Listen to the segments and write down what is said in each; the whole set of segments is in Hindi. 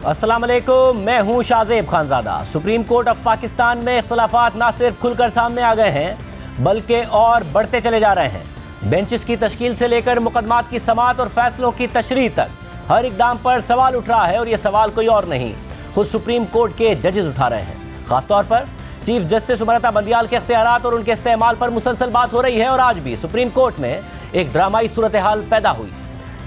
अस्सलाम वालेकुम, मैं हूं Shahzeb Khanzada. Supreme court of Pakistan में इख्तलाफात ना सिर्फ खुलकर सामने आ गए हैं बल्कि और बढ़ते चले जा रहे हैं। बेंचेस की तश्कील से लेकर मुकदमात की समाअत और फैसलों की तशरीह तक हर इकदाम पर सवाल उठ रहा है और यह सवाल कोई और नहीं, खुद सुप्रीम कोर्ट के जजेस उठा रहे हैं। खासतौर पर चीफ जस्टिस उमरता बंदियाल के इख्तियारात और उनके इस्तेमाल पर मुसलसल बात हो रही है और आज भी सुप्रीम कोर्ट में एक ड्रामाई सूरत हाल पैदा हुई।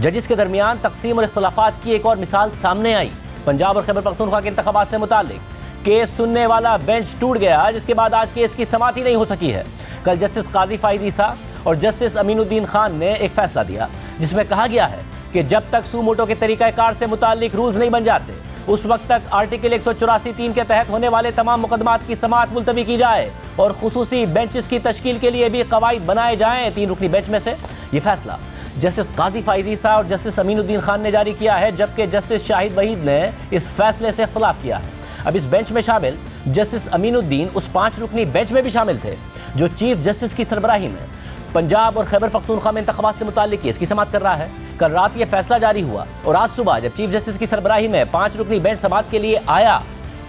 जजेस के दरमियान तकसीम और इख्तलाफात की एक और मिसाल सामने आई। पंजाब और खैबर पख्तूनख्वा के इंतखाबात से मुताल्लिक केस सुनने वाला बेंच टूट गया, जिसके बाद आज केस की समाअत ही नहीं हो सकी है। कल जस्टिस काजी फाइज ईसा और जस्टिस अमीनुद्दीन खान ने एक फैसला दिया जिसमें कहा गया है कि जब तक सूमोटो के तरीक़ाकार से मुताल्लिक रूल्स नहीं बन जाते उस वक्त तक आर्टिकल 184(3) के तहत होने वाले तमाम मुकदमात की समाअत मुलतवी की जाए और खुसूसी बेंचेस की तश्कील के लिए भी कवायद बनाए जाएँ। 3 रुकनी बेंच में से ये फैसला जस्टिस काजी फाइज ईसा और जस्टिस अमीनुद्दीन खान ने जारी किया है, जबकि जस्टिस शाहिद वहीद ने इस फैसले से इख्तलाफ किया है। अब इस बेंच में शामिल जस्टिस अमीनुद्दीन उस 5 रुकनी बेंच में भी शामिल थे जो चीफ जस्टिस की सरबराही में पंजाब और खैबर पख्तूनख्वा में इंतखाबात से मुताल्लिक केस की समाअत कर रहा है। कल रात ये फैसला जारी हुआ और आज सुबह जब चीफ जस्टिस की सरबराही में 5 रुकनी बेंच समाअत के लिए आया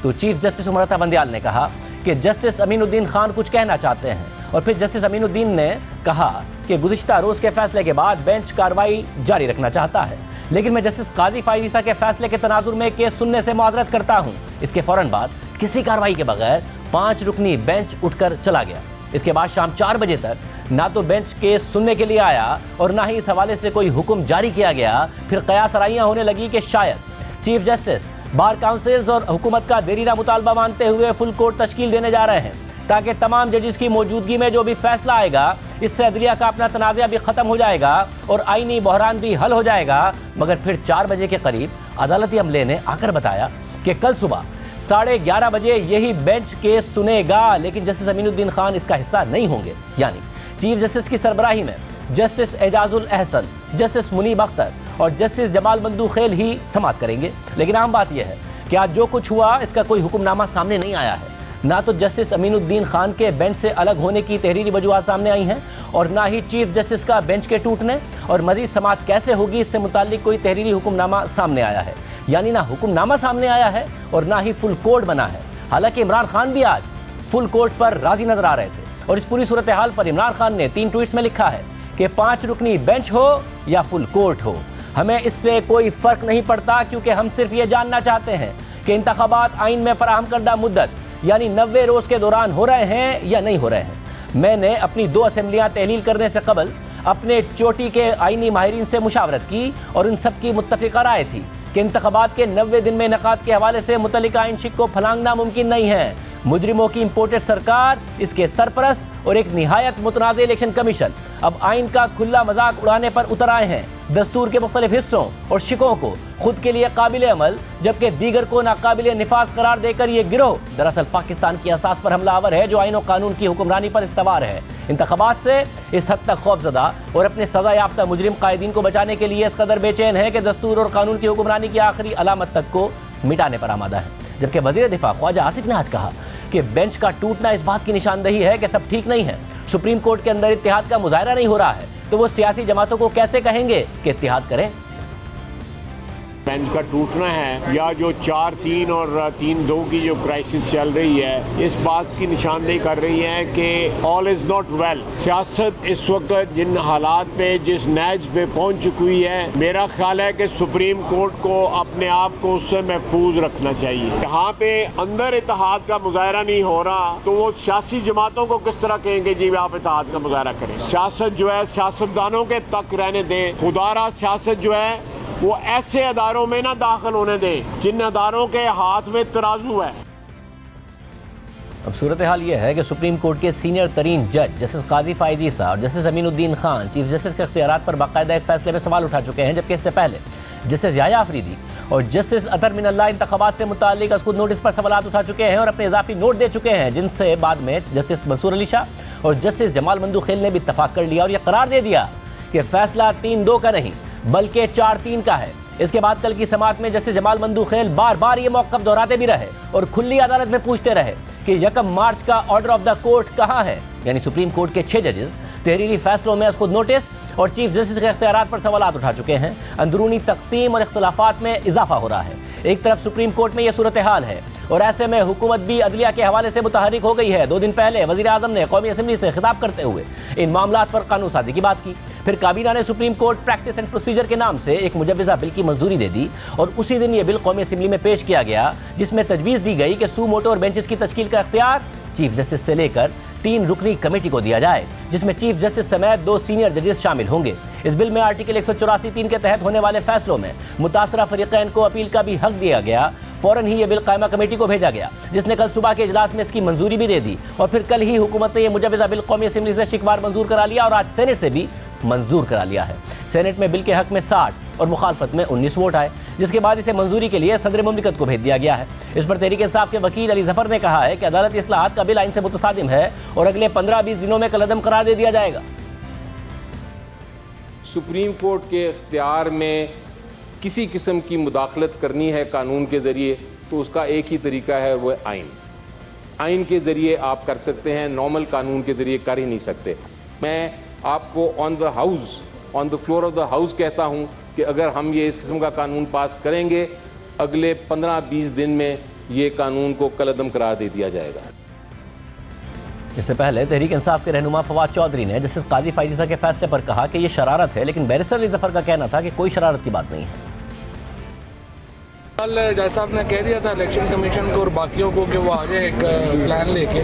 तो चीफ जस्टिस उमरता बंदियाल ने कहा कि जस्टिस अमीनुद्दीन खान कुछ कहना चाहते हैं और फिर जस्टिस अमीनुद्दीन ने कहा कि गुज़िश्ता रोज़ के फैसले के बाद बेंच कार्रवाई जारी रखना चाहता है, लेकिन मैं जस्टिस काजी फाइज ईसा के फैसले के तनाजुर में केस सुनने से मुआज़रत करता हूँ। इसके फ़ौरन बाद किसी कार्रवाई के बगैर 5 रुकनी बेंच उठकर चला गया। इसके बाद शाम 4 बजे तक ना तो बेंच केस सुनने के लिए आया और ना ही इस हवाले से कोई हुक्म जारी किया गया। फिर कयास आराइयाँ होने लगी कि शायद चीफ जस्टिस बार काउंसिल्स और हुकूमत का देरीना मुतालबा मानते हुए फुल कोर्ट तश्कील देने जा रहे हैं ताकि तमाम जजेस की मौजूदगी में जो भी फैसला आएगा इससे अदलिया का अपना तनाज़ा भी ख़त्म हो जाएगा और आईनी बहरान भी हल हो जाएगा। मगर फिर 4 बजे के करीब अदालती अमले ने आकर बताया कि कल सुबह 11:30 बजे यही बेंच केस सुनेगा, लेकिन जस्टिस अमीनुद्दीन खान इसका हिस्सा नहीं होंगे। यानी चीफ जस्टिस की सरबराही में जस्टिस एजाजुल अहसन, जस्टिस मुनीब अख्तर और जस्टिस जमाल मंदूखेल ही समाअत करेंगे। लेकिन अहम बात यह है कि आज जो कुछ हुआ इसका कोई हुक्मनामा सामने नहीं आया है। ना तो जस्टिस अमीनुद्दीन खान के बेंच से अलग होने की तहरीरी वजूहात सामने आई हैं और ना ही चीफ जस्टिस का बेंच के टूटने और मजीद समाअत कैसे होगी इससे मुताल्लिक कोई तहरीरी हुक्मनामा सामने आया है। यानी ना हुक्मनामा सामने आया है और ना ही फुल कोर्ट बना है। हालांकि इमरान खान भी आज फुल कोर्ट पर राजी नजर आ रहे थे और इस पूरी सूरत हाल पर इमरान खान ने 3 ट्वीट्स में लिखा है कि 5 रुकनी बेंच हो या फुल कोर्ट हो, हमें इससे कोई फ़र्क नहीं पड़ता, क्योंकि हम सिर्फ ये जानना चाहते हैं कि इंतखाबात आइन में फराहम करदा मुद्दत यानी 90 रोज़ के दौरान हो रहे हैं या नहीं हो रहे हैं। मैंने अपनी 2 असेंबलियाँ तहलील करने से कबल अपने चोटी के आइनी माहिरीन से मुशावरत की और उन सब की मुत्तफ़िक़ा राय थी कि इंतखाबात के 90 दिन में इनेकाद के हवाले से मुतल्लिका आइन शिक को फलांगना मुमकिन नहीं है। मुजरिमों की इम्पोर्टेड सरकार, इसके सरपरस्त और एक निहायत मुतनाज़ इलेक्शन कमीशन अब आइन का खुला मजाक उड़ाने पर उतर आए हैं। दस्तूर के मुख्तलिफ हिस्सों और शिकों को खुद के लिए काबिल अमल जबकि दीगर को नाकाबिल निफाज करार देकर ये गिरोह दरअसल पाकिस्तान की असास पर हमलावर है जो आइन और कानून की हुक्मरानी पर इस्तवार है। इंतखाबात से इस हद तक खौफजदा और अपने सज़ा याफ्ता मुजरिम कायदीन को बचाने के लिए इस कदर बेचैन है कि दस्तूर और कानून की हुक्मरानी की आखिरी अलामत तक को मिटाने पर आमादा है। जबकि वज़ीर दिफा ख्वाजा आसिफ ने आज कहा कि बेंच का टूटना इस बात की निशानदही है कि सब ठीक नहीं है। सुप्रीम कोर्ट के अंदर इत्तेहाद का मुजाहरा नहीं हो रहा है तो वो सियासी जमातों को कैसे कहेंगे कि इत्तेहाद करें। बेंच का टूटना है या जो 4-3 और 3-2 की जो क्राइसिस चल रही है इस बात की निशानदेही कर रही है कि ऑल इज़ नॉट वेल। सियासत इस वक्त जिन हालात पे जिस नैज पे पहुंच चुकी हुई है, मेरा ख्याल है कि सुप्रीम कोर्ट को अपने आप को उससे महफूज रखना चाहिए। यहाँ पे अंदर इत्तेहाद का मुजाहरा नहीं हो रहा तो वो सियासी जमातों को किस तरह कहेंगे जी आप इत्तेहाद का मुजाहरा करें। सियासत जो है सियासतदानों के तक रहने दें। खुदारा सियासत जो है वो ऐसे अदारों में ना दाखिल होने दें जिन अदारों के हाथ में तराजू है। अब सूरत हाल ये है कि सुप्रीम कोर्ट के सीनियर तरीन जज जस्टिस काजी फाइज ईसा और justice Aminuddin Khan chief justice के इख्तियारात पर बाकायदा एक फैसले में सवाल उठा चुके हैं, जबकि इससे पहले जस्टिस याया आफरीदी और जस्टिस अतर मिनल्लाह इंतखाबात से मुताल्लिक अस्कुद नोटिस पर सवालात उठा चुके हैं और अपने इजाफी नोट दे चुके हैं, जिनसे बाद में जस्टिस मंसूर अली शाह और जस्टिस जमाल मंदूखेल ने भी इत्तफाक कर लिया और यह करार दे दिया कि फैसला 3-2 का नहीं बल्कि 4-3 का है। इसके बाद कल की समाअत में जस्टिस जमाल मंदूखेल बार बार ये मौक़िफ़ दोहराते भी रहे और खुली अदालत में पूछते रहे कि 1 मार्च का ऑर्डर ऑफ द कोर्ट कहाँ है। यानी सुप्रीम कोर्ट के 6 जजेस तहरीरी फैसलों में खुद नोटिस और चीफ जस्टिस के इख्तियारात पर सवालात उठा चुके हैं। अंदरूनी तकसीम और इख्तिलाफात में इजाफा हो रहा है। एक तरफ सुप्रीम कोर्ट में यह सूरत हाल है और ऐसे में हुकूमत भी अदलिया के हवाले से मुतहर्रिक हो गई है। 2 दिन पहले वज़ीर आज़म ने कौमी असम्बली से खिताब करते हुए इन मामलात पर कानून साजी की बात की। फिर काबीना ने supreme court practice and procedure के नाम से एक मुजव्वज़ा बिल की मंजूरी दे दी और उसी दिन ये बिल कौमी असम्बली में पेश किया गया, जिसमें तजवीज़ दी गई कि सू मोटो और बेंचेस की तश्कील का इख्तियार चीफ जस्टिस से लेकर 3 रुकनी कमेटी को दिया जाए, जिसमें चीफ जस्टिस समेत 2 सीनियर जजेस शामिल होंगे। इस बिल में आर्टिकल 184(3) के तहत होने वाले फैसलों में मुतासरा फरीकैन को अपील का भी हक दिया गया। फौरन ही ये बिल कायमा कमेटी को भेजा गया, जिसने कल सुबह के इजलास में इसकी मंजूरी भी दे दी और फिर कल ही हुकूमत ने यह मुजव्वज़ा बिल कौमी असम्बली से शिकवार मंजूर करा लिया और आज सेनेट से भी मंजूर करा लिया है। सेनेट में बिल के हक में 60 और मुखालफत में 19 वोट आए, जिसके बाद इसे मंजूरी के लिए सदर मुमलिकत को भेज दिया गया है। इस पर तहरीक इंसाफ के वकील अली जफर ने कहा है कि अदालती इस्लाहात का बिल आइन से मुतसादिम है और अगले 15-20 दिनों में कलअदम करार दे दिया जाएगा। सुप्रीम कोर्ट के इख्तियार में किसी किस्म की मुदाखलत करनी है कानून के ज़रिए तो उसका एक ही तरीका है, वो आइन। आइन के ज़रिए आप कर सकते हैं, नॉर्मल कानून के ज़रिए कर ही नहीं सकते। मैं आपको on the floor of the house कहता हूँ कि अगर हम ये इस किस्म का कानून पास करेंगे, अगले 15-20 दिन में ये कानून को कलअदम करार दे दिया जाएगा। इससे पहले तहरीक इंसाफ के रहनुमा फवाद चौधरी ने जस्टिस काजी फाइज़ के फैसले पर कहा कि यह शरारत है, लेकिन बैरिस्टर अली जफर का कहना था कि कोई शरारत की बात नहीं है। कल जज साहब ने कह दिया था इलेक्शन कमीशन को और बाकियों को कि वो आ जाए एक प्लान लेके,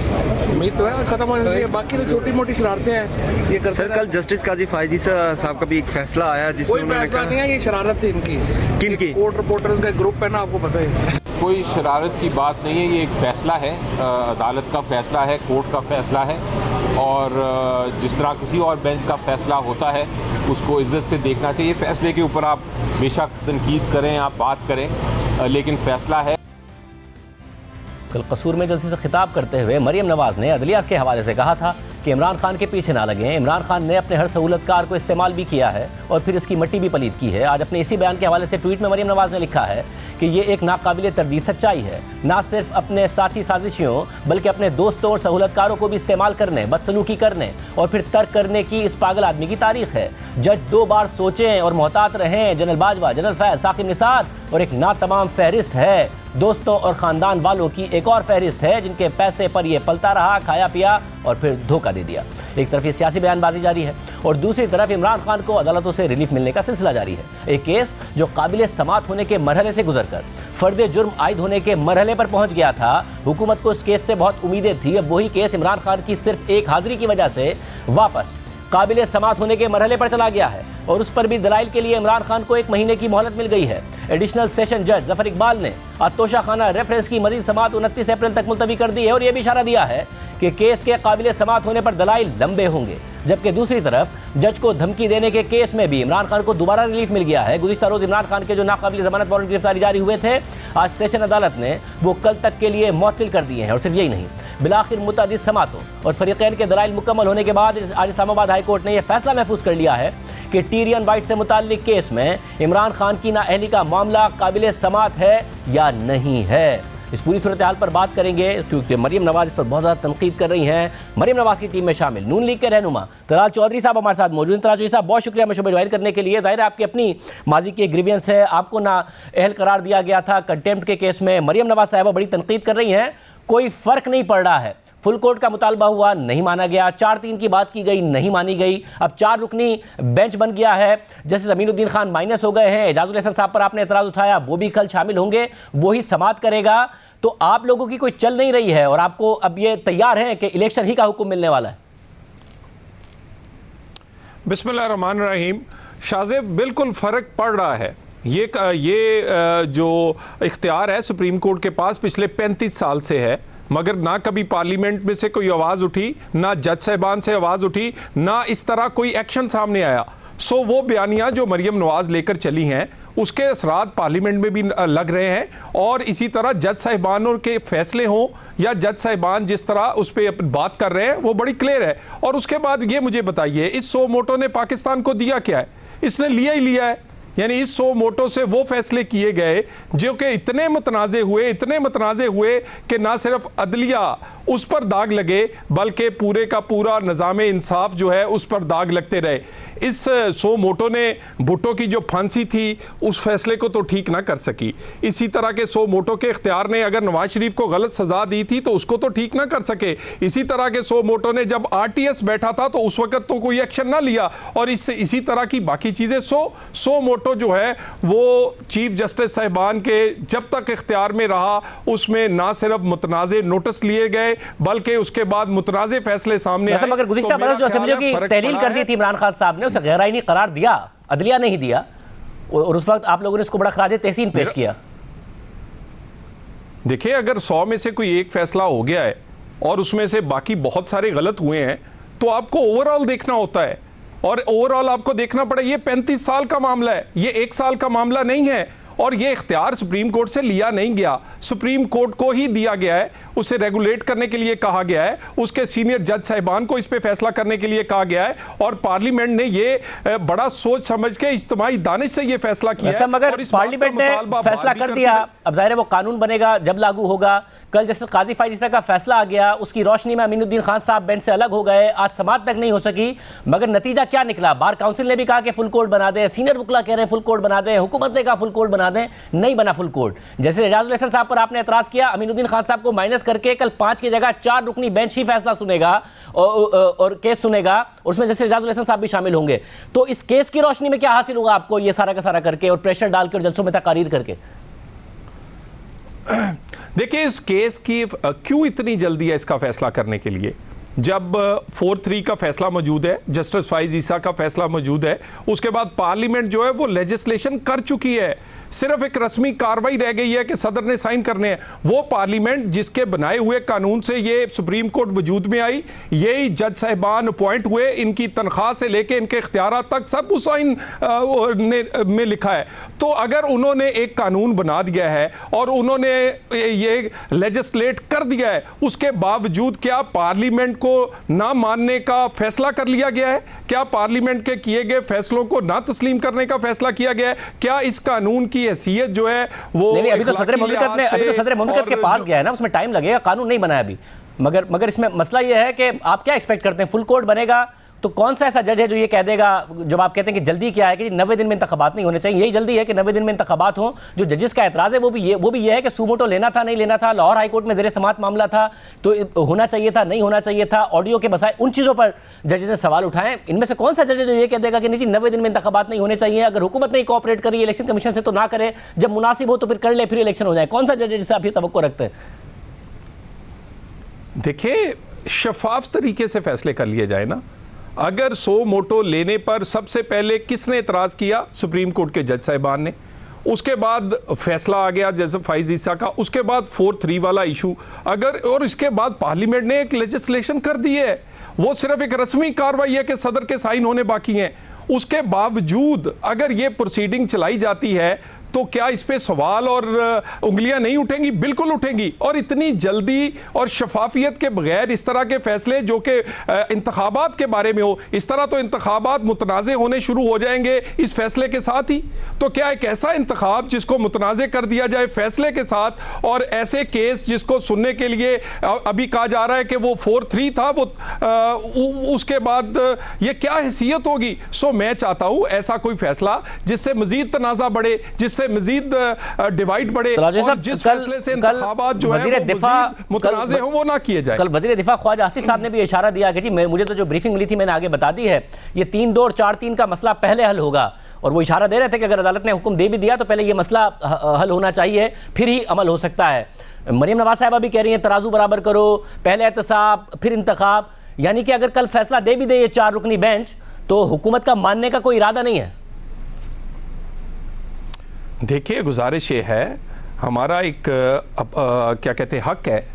उम्मीद तो है खत्म हो रही है। बाकी तो छोटी मोटी शरारतें हैं ये कर। सर कल जस्टिस काजी फाइज़ी साहब का भी एक फैसला आया जिसमें कोई फैसला नहीं है, ये शरारत थी इनकी। किनकी? कोर्ट रिपोर्टर्स का ग्रुप है ना, आपको पता है। कोई शरारत की बात नहीं है, ये एक फ़ैसला है, अदालत का फ़ैसला है, कोर्ट का फ़ैसला है और जिस तरह किसी और बेंच का फ़ैसला होता है उसको इज़्ज़त से देखना चाहिए। फ़ैसले के ऊपर आप बेशक तनकीद करें, आप बात करें, लेकिन फ़ैसला है। कल कसूर में जलसे से खिताब करते हुए मरियम नवाज़ ने अदलिया के हवाले से कहा था कि इमरान खान के पीछे ना लगें। इमरान खान ने अपने हर सहूलतकार को इस्तेमाल भी किया है और फिर इसकी मट्टी भी पलीद की है। आज अपने इसी बयान के हवाले से ट्वीट में मरियम नवाज़ ने लिखा है कि ये एक नाकाबिले तरदीद सच्चाई है, ना सिर्फ अपने साथी साजिशियों बल्कि अपने दोस्तों और सहूलतकारों को भी इस्तेमाल करने, बदसलूकी करने और फिर तर्क करने की इस पागल आदमी की तारीख है। जज 2 बार सोचें और मोहतात रहें। जनरल बाजवा, जनरल फैज, साकिब निसार और एक नातमाम फहरिस्त है दोस्तों और ख़ानदान वालों की एक और फहरिस्त है जिनके पैसे पर यह पलता रहा, खाया पिया और फिर धोखा दे दिया। एक तरफ ये सियासी बयानबाजी जारी है और दूसरी तरफ इमरान खान को अदालतों से रिलीफ मिलने का सिलसिला जारी है। एक केस जो काबिल समात होने के मरहले से गुजरकर फर्द जुर्म आयद होने के मरहले पर पहुंच गया था। हुकूमत को इस केस से बहुत उम्मीदें थी। अब वही केस इमरान खान की सिर्फ एक हाजिरी की वजह से वापस काबिल समात होने के मरहले पर चला गया है और उस पर भी दलाइल के लिए इमरान खान को 1 महीने की मोहलत मिल गई है। एडिशनल सेशन जज जफर इकबाल ने तोशा खाना रेफरेंस की मजीद समात 29 अप्रैल तक मुलतवी कर दी है और यह भी इशारा दिया है कि केस के काबिल समात होने पर दलाइल लंबे होंगे। जबकि दूसरी तरफ जज को धमकी देने के केस में भी इमरान खान को दोबारा रिलीफ मिल गया है। गुज़िश्ता रोज इमरान खान के जो नाकाबिल जमानत वारंट गिरफ्तारी जारी हुए थे, आज सेशन अदालत ने वो कल तक के लिए मुअत्तल कर दिए हैं। और सिर्फ यही नहीं, बिलाखिर मुतअद्दिद समातों और फरीकैन के दलाइल मुकम्मल होने के बाद आज इस्लामाबाद हाई कोर्ट ने यह फैसला महफूज कर लिया है कि टीरियन वाइट से मुताल्लिक केस में इमरान खान की नाअहली का मामला काबिल समात है या नहीं है। इस पूरी सूरत हाल पर बात करेंगे क्योंकि मरियम नवाज़ इस पर बहुत ज़्यादा तनकीद कर रही हैं। मरियम नवाज़ की टीम में शामिल नून लीग के रहनुमा तलाल चौधरी साहब हमारे साथ मौजूद हैं। तलाल चौधरी साहब, बहुत शुक्रिया मशवरा ज्वाइन करने के लिए। ज़ाहिर है आपकी अपनी माजी की ग्रीवियंस है, आपको ना अहल करार दिया गया था कंटेम्प्ट के केस में। मरियम नवाज़ साहबा बड़ी तनकीद कर रही हैं, कोई फ़र्क नहीं पड़ रहा है। फुल कोर्ट का मुतालबा हुआ, नहीं माना गया। 4-3 की बात की गई, नहीं मानी गई। अब 4 रुकनी बेंच बन गया है। जैसे ज़मीनुद्दीन खान माइनस हो गए हैं। एजाजुल हसन साहब पर आपने एतराज़ उठाया, वो भी कल शामिल होंगे, वही समात करेगा। तो आप लोगों की कोई चल नहीं रही है और आपको अब ये तैयार है कि इलेक्शन ही का हुक्म मिलने वाला है। बिस्मिल्लाहिर्रहमानिर्रहीम। शाज़ेब, बिल्कुल फ़र्क पड़ रहा है। ये जो इख्तियार है सुप्रीम कोर्ट के पास पिछले 35 साल से है, मगर ना कभी पार्लियामेंट में से कोई आवाज़ उठी, ना जज साहिबान से आवाज़ उठी, ना इस तरह कोई एक्शन सामने आया। सो वो बयानियाँ जो मरियम नवाज़ लेकर चली हैं उसके असरात पार्लियामेंट में भी लग रहे हैं और इसी तरह जज साहिबानों के फैसले हों या जज साहिबान जिस तरह उस पर बात कर रहे हैं वो बड़ी क्लियर है। और उसके बाद ये मुझे बताइए, इस सो मोटो ने पाकिस्तान को दिया क्या है? इसने लिया ही लिया है। यानी इस सो मोटो से वो फैसले किए गए जो कि इतने मुतनाज़े हुए कि ना सिर्फ अदलिया उस पर दाग लगे बल्कि पूरे का पूरा निज़ाम इंसाफ जो है उस पर दाग लगते रहे। इस सो मोटो ने भुट्टो की जो फांसी थी उस फैसले को तो ठीक ना कर सकी। इसी तरह के सो मोटो के इख्तियार ने अगर नवाज शरीफ को गलत सजा दी थी तो उसको तो ठीक ना कर सके। इसी तरह के सो मोटो ने जब आरटीएस बैठा था तो उस वक्त तो कोई एक्शन ना लिया, और इसी तरह की बाकी चीजें। सो मोटो जो है वो चीफ जस्टिस साहिबान के जब तक इख्तियार में रहा उसमें ना सिर्फ मुतनाज़े नोटिस लिए गए बल्कि उसके बाद मुतनाज़े फैसले सामने आए। मगर गुज़िश्ता बरस जो असेंबलियों की तहलील कर दी थी इमरान खान साहब ने, उसे गैर आईनी करार दिया, अदलिया नहीं दिया, और उस वक्त आप लोगों ने इसको बड़ा खराज तहसीन पेश किया। देखिए, अगर 100 में से कोई एक फैसला हो गया है और उसमें से बाकी बहुत सारे गलत हुए हैं तो आपको ओवरऑल देखना होता है, और ओवरऑल आपको देखना पड़े। ये 35 साल का मामला है, ये 1 साल का मामला नहीं है, और ये इख्तियार सुप्रीम कोर्ट से लिया नहीं गया, सुप्रीम कोर्ट को ही दिया गया है। उसे रेगुलेट करने के लिए कहा गया है, उसके सीनियर जज साहिबान को इस पे फैसला करने के लिए कहा गया है, और पार्लियामेंट ने ये बड़ा सोच समझ के इज्तिमाई दानिश से ये फैसला किया है। मगर पार्लियामेंट ने फैसला कर दिया, अब जाहिर है वो कानून बनेगा जब लागू होगा। कल जैसे काजी फायज ईसा का फैसला आ गया, उसकी रोशनी में अमीनुद्दीन खान साहब बेंच से अलग हो गए, आज समाअत तक नहीं हो सकी, मगर नतीजा क्या निकला? बार काउंसिल ने भी कहा कि फुल कोर्ट बना दें, सीनियर वकला कह रहे हैं फुल कोर्ट बना दें, हुकूमत ने कहा फुल कोर्ट बना दें, नहीं बना फुल कोर्ट। जैसे एजाजुल हसन साहब पर आपने एतराज किया, अमीनुद्दीन खान साहब को माइनस करके कल 5 की जगह 4 रुकनी बेंच ही फैसला सुनेगा और केस सुनेगा, उसमें जैसे एजाजुल हसन साहब भी शामिल होंगे। तो इस केस की रोशनी में क्या हासिल होगा आपको ये सारा का सारा करके और प्रेशर डाल के और जल्सों में तकारीर करके? देखिए, इस केस की क्यों इतनी जल्दी है इसका फैसला करने के लिए? जब 4-3 का फैसला मौजूद है, जस्टिस फाइज ईसा का फैसला मौजूद है, उसके बाद पार्लियामेंट जो है वो लेजिस्लेशन कर चुकी है, सिर्फ एक रस्मी कार्रवाई रह गई है कि सदर ने साइन करने हैं। वो पार्लियामेंट जिसके बनाए हुए कानून से ये सुप्रीम कोर्ट वजूद में आई, यही जज साहिबान अपॉइंट हुए, इनकी तनख्वाह से लेके इनके इख्तियारात तक सब उस साइन में लिखा है। तो अगर उन्होंने एक कानून बना दिया है और उन्होंने ये लेजिस्लेट कर दिया है, उसके बावजूद क्या पार्लियामेंट को ना मानने का फैसला कर लिया गया है? क्या पार्लियामेंट के किए गए फैसलों को ना तस्लीम करने का फैसला किया गया है? क्या इस कानून की हैसियत जो है वो नहीं, अभी तो सदर मुमलिकत के पास गया है ना, उसमें टाइम लगेगा, कानून नहीं बनाया अभी। मगर इसमें मसला ये है कि आप क्या एक्सपेक्ट करते हैं? फुल कोर्ट बनेगा तो कौन सा ऐसा जज है जो ये कह देगा, जब आप कहते हैं कि जल्दी क्या है कि 90 दिन में इंतखाबात नहीं होने चाहिए, यही जल्दी है कि 90 दिन में इंतखाबात हो? जो जजेस का एतराज़ है वो भी ये है कि सुमोटो लेना था नहीं लेना था, लाहौर हाई कोर्ट में ज़ेर समाअत मामला था तो होना चाहिए था नहीं होना चाहिए था, ऑडियो के बजाय उन चीज़ों पर जजेस ने सवाल उठाए। इनमें से कौन सा जज है जो ये कह देगा कि नहीं जी 90 दिन में इंतखाबात नहीं होने चाहिए, अगर हुकूमत नहीं कोऑपरेट करी इलेक्शन कमीशन से तो ना करे, जब मुनासिब हो तो फिर कर ले, फिर इलेक्शन हो जाए? कौन सा जज है जिससे आप ये तवक्को रखते हैं? देखिए, शफाफ तरीके से फैसले कर लिए जाए ना। अगर सो मोटो लेने पर सबसे पहले किसने एतराज़ किया? सुप्रीम कोर्ट के जज साहिबान ने। उसके बाद फैसला आ गया जज फाइज ईसा का, उसके बाद 4-3 वाला इशू, अगर और इसके बाद पार्लियामेंट ने एक लेजिस्लेशन कर दी है, वो सिर्फ एक रस्मी कार्रवाई है कि सदर के साइन होने बाकी हैं। उसके बावजूद अगर ये प्रोसीडिंग चलाई जाती है तो क्या इस पे सवाल और उंगलियां नहीं उठेंगी? बिल्कुल उठेंगी। और इतनी जल्दी और शफाफियत के बगैर इस तरह के फैसले जो कि इंतखाबात के बारे में हो, इस तरह तो इंतखाबात मुतनाज़े होने शुरू हो जाएंगे इस फैसले के साथ ही। तो क्या एक ऐसा इंतखाब जिसको मुतनाज़े कर दिया जाए फैसले के साथ, और ऐसे केस जिसको सुनने के लिए अभी कहा जा रहा है कि वो 4-3 था, वो उसके बाद ये क्या हैसियत होगी? सो मैं चाहता हूं ऐसा कोई फैसला जिससे मजीद तनाज़ा बढ़े, जिससे मजीद डिवाइड बढ़े, और जिस फैसले से इंतखाबात जो है मुतनाज़े हो वो ना किए जाए। कल वज़ीर दिफा ख्वाजा आसिफ साहब ने भी इशारा दिया कि जी मुझे तो जो ब्रीफिंग मिली थी मैंने आगे बता दी है, ये 3-2 और 4-3 का मसला पहले हल होगा, और वो इशारा दे रहे थे कि अगर अदालत ने हुक्म दे भी दिया तो पहले ये मसला हल होना चाहिए, फिर ही अमल हो सकता है। मरियम नवाज साहिबा भी कह रही हैं तराजू बराबर करो, पहले एहतसाब फिर इंतखाब, यानी कि अगर कल फैसला दे भी दे ये 4 रुकनी बेंच तो हुकूमत का मानने का कोई इरादा नहीं है। देखिए, गुजारिश ये है, हमारा एक क्या कहते हैं हक है,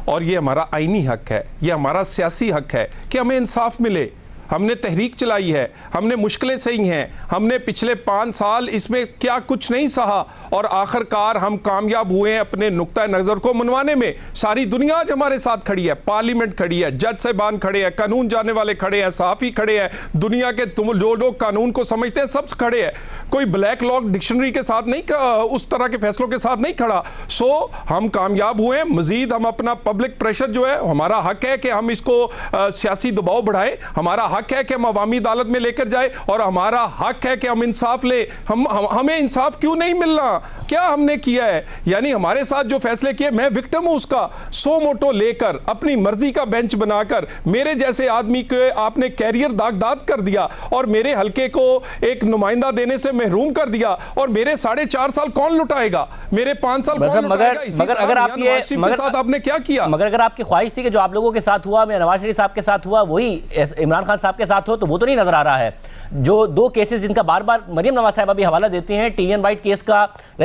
और ये हमारा आईनी हक है, ये हमारा सियासी हक है कि हमें इंसाफ मिले। हमने तहरीक चलाई है, हमने मुश्किलें सही हैं, हमने पिछले 5 साल इसमें क्या कुछ नहीं सहा, और आखिरकार हम कामयाब हुए हैं अपने नुक्ता नज़र को मनवाने में। सारी दुनिया आज हमारे साथ खड़ी है, पार्लियामेंट खड़ी है, जज साहिबान खड़े हैं, कानून जानने वाले खड़े हैं, सहाफ़ी खड़े हैं, दुनिया के जो लोग कानून को समझते हैं सब खड़े हैं। कोई ब्लैक लॉक डिक्शनरी के साथ नहीं, उस तरह के फैसलों के साथ नहीं खड़ा। सो हम कामयाब हुए हैं। मजीद हम अपना पब्लिक प्रेशर जो है, हमारा हक है कि हम इसको सियासी दबाव बढ़ाएं, हमारा हक है कि हम अवामी अदालत में लेकर जाए और हमारा हक है कि हम इंसाफ ले। हमें इंसाफ क्यों नहीं मिल रहा? क्या हमने किया है? यानी हमारे साथ जो फैसले किए, मैं विक्टिम हूं उसका, सो मोटो लेकर अपनी मर्जी का बेंच बनाकर मेरे जैसे आदमी के आपने कैरियर दागदार कर दिया और मेरे हल्के को एक नुमाइंदा देने से महरूम कर दिया। और मेरे 4.5 साल कौन लुटाएगा? मेरे 5 साल कौन लुटाएगा? मगर अगर आप ये के साथ आपने क्या किया? मगर अगर आपकी ख्वाहिश थी कि जो आप लोगों के साथ हुआ, मैं नवाज शरीफ साहब के साथ हुआ, वही इमरान खान साहब के साथ हो, तो वो तो नहीं नजर आ रहा है। जो 2 केसेस जिनका बार बार मरियम नवाज साहब भी हवाला देती हैं, टीनियन वाइट केस का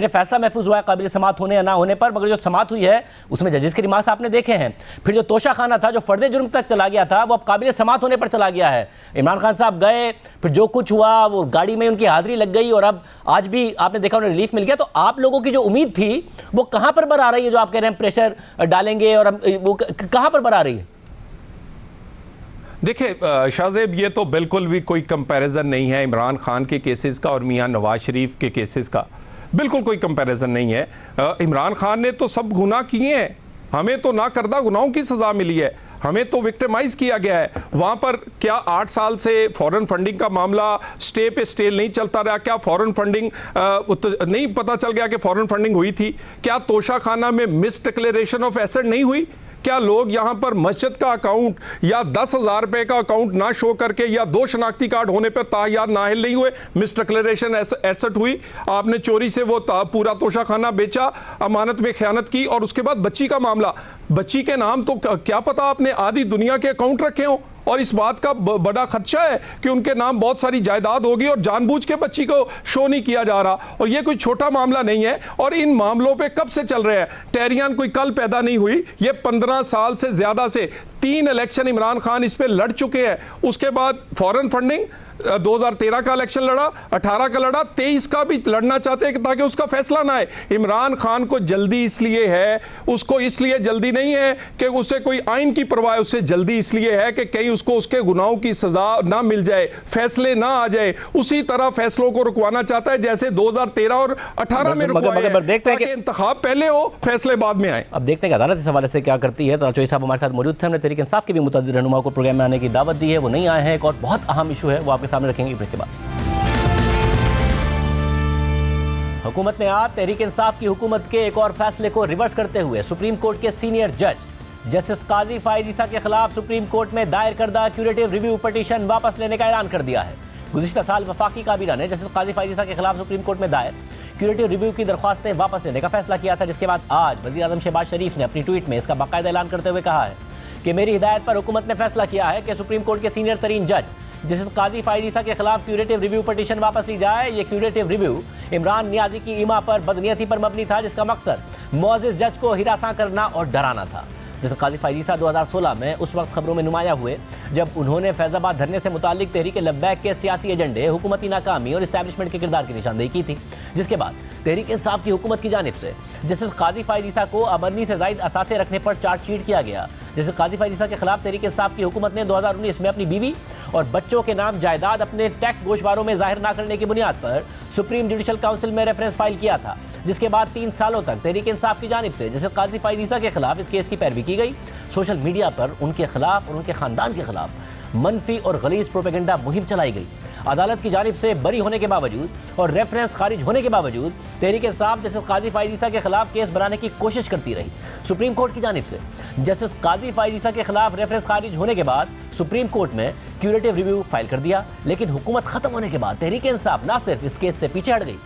फैसला महफूज हुआ है काबिल समाअत होने या ना होने पर, मगर जो समाअत हुई है उसमें जजेस के रिमार्क्स आपने देखे हैं। फिर जो तोशा खाना था जो फर्द जुर्म तक चला गया था, वो अब काबिल समाअत होने पर चला गया है। इमरान खान साहब गए, फिर जो कुछ हुआ वो गाड़ी में उनकी हाजिरी लग गई और अब आज भी आपने देखा उन्हें रिलीफ मिल गया। तो आप लोगों की जो उम्मीद थी वो कहां पर बर आ रही है? जो आप कह रहे हैं प्रेशर डालेंगे, और वो कहां पर बर आ रही है? देखिए शाहजेब, ये तो बिल्कुल भी कोई कंपैरिजन नहीं है इमरान खान के केसेस का और मियां नवाज शरीफ के केसेस का, बिल्कुल कोई कंपैरिजन नहीं है। इमरान खान ने तो सब गुनाह किए हैं, हमें तो ना करदा गुनाहों की सजा मिली है, हमें तो विक्टिमाइज किया गया है। वहाँ पर क्या 8 साल से फॉरेन फंडिंग का मामला स्टे पे स्टे नहीं चलता रहा? क्या फॉरेन फंडिंग नहीं पता चल गया कि फॉरेन फंडिंग हुई थी? क्या तोशा खाना में मिस डिक्लेरेशन ऑफ एसेट नहीं हुई? क्या लोग यहाँ पर मस्जिद का अकाउंट या 10,000 रुपए का अकाउंट ना शो करके या 2 शनाख्ती कार्ड होने पर तायार नाहिल नहीं हुए? मिस डिक्लेरेशन एसेट हुई, आपने चोरी से वो पूरा तोशा खाना बेचा, अमानत में खयानत की। और उसके बाद बच्ची का मामला, बच्ची के नाम तो क्या पता आपने आधी दुनिया के अकाउंट रखे हों और इस बात का बड़ा खदशा है कि उनके नाम बहुत सारी जायदाद होगी और जानबूझ के बच्ची को शो नहीं किया जा रहा। और ये कोई छोटा मामला नहीं है और इन मामलों पे कब से चल रहे हैं। टेहरियान कोई कल पैदा नहीं हुई, ये 15 साल से ज्यादा से 3 इलेक्शन इमरान खान इस पे लड़ चुके हैं। उसके बाद फॉरेन फंडिंग 2013 का इलेक्शन लड़ा, 18 का लड़ा, 23 का भी लड़ना चाहते हैं ताकि उसका फैसला ना आए। इमरान खान को जल्दी इसलिए है, उसको इसलिए जल्दी नहीं है कि उसे कोई आइन की परवाह है, उससे जल्दी इसलिए है कि कहीं उसको उसके गुनाहों की सजा ना मिल जाए, फैसले ना आ जाए। उसी तरह फैसलों को रुकवाना चाहता है जैसे 2013 और 18 में रुकवाया, देखते हैं कि इंतखाब पहले हो, फैसले बाद में आए। अब देखते हैं कि अदालत इस हवाले से क्या करती है। तो चौधरी साहब हमारे साथ मौजूद थे, हमने तहरीक इंसाफ के भी मुतअद्दिद रहनुमा को प्रोग्राम में आने की दावत दी है, वो नहीं आए हैं। एक और बहुत अहम इशू है, वो आपके सामने रखेंगे ब्रेक के बाद। हुकूमत ने आज तहरीक इंसाफ की हुकूमत के एक और फैसले को रिवर्स करते हुए सुप्रीम कोर्ट के सीनियर जज जस्टिस काजी फाइज ईसा के खिलाफ सुप्रीम कोर्ट में दायर करदा क्यूरेटिव रिव्यू पिटीशन वापस लेने का ऐलान कर दिया है। गुज़िश्ता साल वफाकी काबीना ने जस्टिस काजी फाइज ईसा के खिलाफ सुप्रीम कोर्ट में दायर क्यूरेटिव रिव्यू की दरख्वास्तें वापस लेने का फैसला किया था, जिसके बाद आज वज़ीर आज़म शहबाज शरीफ ने अपनी ट्वीट में इसका बाकायदा ऐलान करते हुए कहा है कि मेरी हिदायत पर हुकूमत ने फैसला किया है कि सुप्रीम कोर्ट के सीनियर तरीन जज जस्टिस काजी फाइज ईसा के खिलाफ क्यूरेटिव रिव्यू पिटीशन वापस ली जाए। ये क्यूरेटिव रिव्यू इमरान नियाजी की ईमा पर बदनीयती पर मबनी था, जिसका मकसद मुअज़्ज़िज़ जज को हिरासां करना और डराना था। जैसे काजी फाइज ईसा 2016 में उस वक्त खबरों में नुमाया हुए जब उन्होंने फैज़ाबाद धरने से मुताल्लिक तहरीक लब्बैक के सियासी एजेंडे, हुकूमती नाकामी और इस्टेब्लिशमेंट के किरदार की निशानदेही की थी, जिसके बाद तहरीक इंसाफ की हुकूमत की जानिब से जस्टिस काजी फाइज ईसा को अमरनी से ज़ायद असासे रखने पर चार्जशीट किया गया। जैसे काजी फाइज ईसा के खिलाफ तहरीक इंसाफ की हुकूमत ने 2019 में अपनी बीवी और बच्चों के नाम जायदाद अपने टैक्स गोशवारों में जाहिर न करने की बुनियाद पर सुप्रीम जुडिशल काउंसिल में रेफरेंस फाइल किया था, जिसके बाद 3 सालों तक तहरीक इंसाफ की जानिब से जैसे काजी फाइज ईसा के खिलाफ इस केस की पैरवी की गई। सोशल मीडिया पर उनके खिलाफ और उनके खानदान के खिलाफ मनफी और गलीज प्रोपेगेंडा मुहिम चलाई गई। अदालत की जानिब से बरी होने के बावजूद और रेफरेंस खारिज होने के बावजूद तहरीक इंसाफ जस्टिस काजी फाइज ईसा के खिलाफ केस बनाने की कोशिश करती रही। सुप्रीम कोर्ट की जानिब से जस्टिस काजी फाइज ईसा के खिलाफ रेफरेंस खारिज होने के बाद सुप्रीम कोर्ट में क्यूरेटिव रिव्यू फाइल कर दिया, लेकिन हुकूमत खत्म होने के बाद तहरीक इंसाफ न सिर्फ इस केस से पीछे हट गई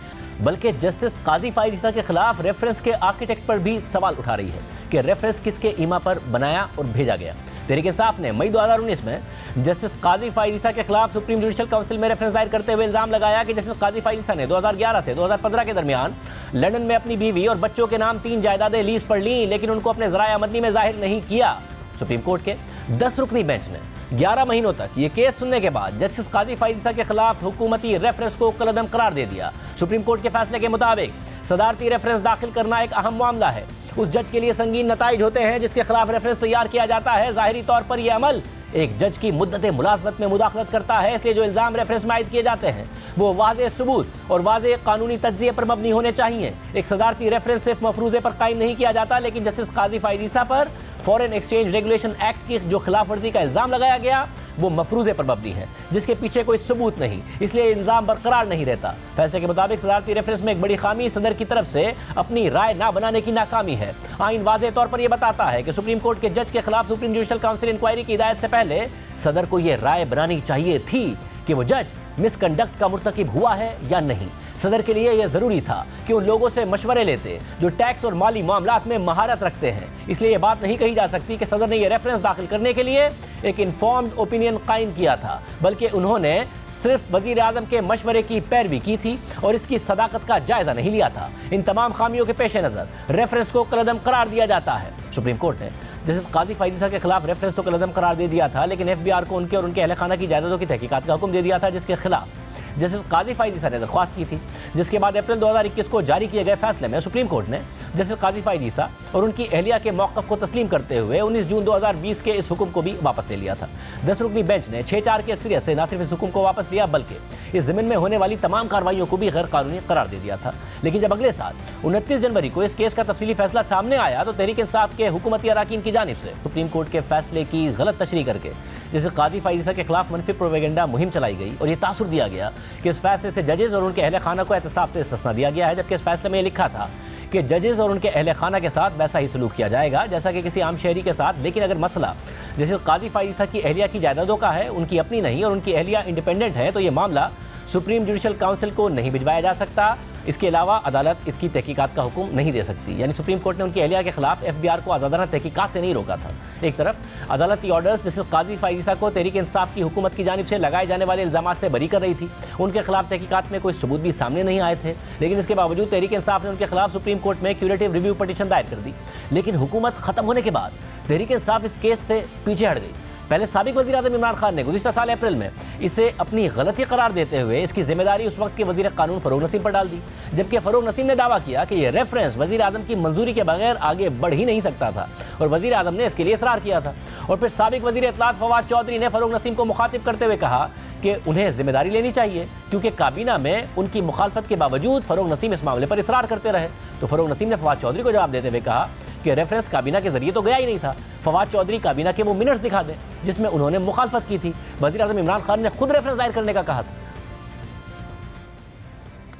बल्कि जस्टिस काजी फाइज ईसा के खिलाफ रेफरेंस के आर्किटेक्ट पर भी सवाल उठा रही है कि रेफरेंस किसके ईमा पर बनाया और भेजा गया। तहरीक इंसाफ ने मई 2019 में जस्टिस काजी फाइज ईसा के खिलाफ सुप्रीम जुडिशल काउंसिल में रेफरेंस दायर करते हुए इल्जाम लगाया कि जस्टिस काजी फाइज ईसा ने 2011 से 2015 के दरमियान लंदन में अपनी बीवी और बच्चों के नाम 3 जायदादें लीज पर लीं, लेकिन उनको अपने ज़राए आमदनी में जाहिर नहीं किया। सुप्रीम कोर्ट के 10 रुकनी बेंच ने 11 महीनों तक ये केस सुनने के बाद जस्टिस काजी फाइज ईसा के खिलाफ हुकूमती रेफरेंस को कलअदम करार दे दिया। सुप्रीम कोर्ट के फैसले के मुताबिक सदारती रेफरेंस दाखिल करना एक अहम मामला है। उस जज के लिए संगीन नताइज होते हैं जिसके खिलाफ रेफरेंस तैयार किया जाता है। ज़ाहिरी तौर पर यह अमल एक जज की मुद्दत मुलाजमत में मुदाखलत करता है, इसलिए जो इल्ज़ाम रेफरेंस में आयद किए जाते हैं वो वाज़ेह सबूत और वाज़ेह कानूनी तज्ज़िये पर मबनी होने चाहिए। एक सदारती रेफरेंस सिर्फ मफरूज़े पर कायम नहीं किया जाता, लेकिन जस्टिस काजी फाइज ईसा पर फॉरेन एक्सचेंज रेगुलेशन एक्ट की जो खिलाफ वर्जी का इल्ज़ाम लगाया गया वो मफरूज़े पर मबनी है जिसके पीछे कोई सबूत नहीं, इसलिए इल्ज़ाम बरकरार नहीं रहता। फैसले के मुताबिक सदारती रेफरेंस में एक बड़ी खामी सदर की तरफ से अपनी राय ना बनाने की नाकामी है। आइन वाज़ेह तौर पर यह बताता है कि सुप्रीम कोर्ट के जज के खिलाफ सुप्रीम जुडिशल काउंसिल इंक्वायरी की हिदायत से पहले सदर को यह राय बनानी चाहिए थी कि वो जज मिसकंडक्ट का मुर्तकिब हुआ है या नहीं। सदर के लिए यह जरूरी था कि उन लोगों से मशवरे लेते जो टैक्स और माली मामलात में महारत रखते हैं। इसलिए यह बात नहीं कही जा सकती कि सदर ने यह रेफरेंस दाखिल करने के लिए एक इन्फॉर्म्ड ओपिनियन कायम किया था, बल्कि उन्होंने सिर्फ वजीर आजम के मशवरे की पैरवी की थी और इसकी सदाकत का जायजा नहीं लिया था। इन तमाम खामियों के पेश नज़र रेफरेंस को कलअदम करार दिया जाता है। सुप्रीम कोर्ट ने जस्टिस काजी फायजी साहब के खिलाफ रेफरेंस तो कलअदम करार दे दिया था, लेकिन FBI को उनके और उनके अहल खाना की जायदादों की तहकीकात का हुक्म दे दिया था, जिसके खिलाफ जस्टिस काजी फायजी साहब ने दरख्वास्त की थी। जिसके बाद अप्रैल 2021 को जारी किए गए फैसले में सुप्रीम कोर्ट ने जस्टिस काजी फायजी साहब और उनकी अहलिया के मौक़िफ़ को तस्लीम करते हुए 19 जून 2020 के इस हुक्म को भी वापस ले लिया था। 10 रुकनी बेंच ने 6-4 की अक्सरियत से न सिर्फ इस हुक्म को वापस लिया, बल्कि इस ज़मीन में होने वाली तमाम कार्रवाइयों को भी गैर कानूनी करार दे दिया था। लेकिन जब अगले साल 29 जनवरी को इस केस का तफसीली फैसला सामने आया तो तहरीक इंसाफ के हुकूमती अराकीन की जानिब से सुप्रीम कोर्ट के फैसले की गलत तशरीह करके जैसे काजी फायजी साहब के खिलाफ मनफी प्रोपेगेंडा मुहिम चलाई गई और ये तासुर दिया गया कि इस फैसले से जजेस और उनके अहल खाना को एहतसाब से इस्तिस्ना दिया गया है, जबकि इस फैसले में यह लिखा था कि जजेस और उनके अहल खाना के साथ वैसा ही सलूक किया जाएगा जैसा कि किसी आम शहरी के साथ। लेकिन अगर मसला जैसे काजी फायजी साहब की अहलिया की जायदादों का है, उनकी अपनी नहीं और उनकी अहलिया इंडिपेंडेंट है, तो ये मामला सुप्रीम जुडिशल काउंसिल को नहीं भिजवाया जा सकता। इसके अलावा अदालत इसकी तहकीकात का हुक्म नहीं दे सकती। यानी सुप्रीम कोर्ट ने उनकी अहलिया के खिलाफ FBI को आज़ादाना तहकीकात से नहीं रोका था। एक तरफ अदालती ऑर्डर्स जैसे काजी फायजी साहब को तहरीक इंसाफ की हुकूमत की जानिब से लगाए जाने वाले इल्ज़ामात से बरी कर रही थी। उनके खिलाफ तहकीकात में कोई सबूत भी सामने नहीं आए थे, लेकिन इसके बावजूद तहरीक इंसाफ ने उनके खिलाफ सुप्रीम कोर्ट में क्यूरेटिव रिव्यू पटिशन दायर कर दी। लेकिन हुकूमत ख़त्म होने के बाद तहरीक इंसाफ इस केस से पीछे हट गई। पहले साबिक वज़ीर आज़म इमरान खान ने गुज़िश्ता साल अप्रैल में इसे अपनी गलती करार देते हुए इसकी जिम्मेदारी उस वक्त के वज़ीर कानून फ़रूग नसीम पर डाल दी, जबकि फ़रूग नसीम ने दावा किया कि यह रेफरेंस वज़ीर आज़म की मंजूरी के बगैर आगे बढ़ ही नहीं सकता था और वज़ीर आज़म ने इसके लिए इसरार किया था। और फिर साबिक वज़ीर इत्तलात फवाद चौधरी ने फ़रूग नसीम को मुखातिब करते हुए कहा कि उन्हें जिम्मेदारी लेनी चाहिए, क्योंकि काबीना में उनकी मुखालफत के बावजूद फ़रूग नसीम इस मामले पर इसरार करते रहे। तो फ़रूग नसीम ने फवाद चौधरी को जवाब देते हुए कहा कि रेफरेंस काबीना के जरिए तो गया ही नहीं था। फवाद चौधरी काबीना के वो मिनट्स दिखा दें जिसमें उन्होंने मुखालफत की थी। वज़ीर आज़म इमरान खान ने खुद रेफरेंस दायर करने का कहा था।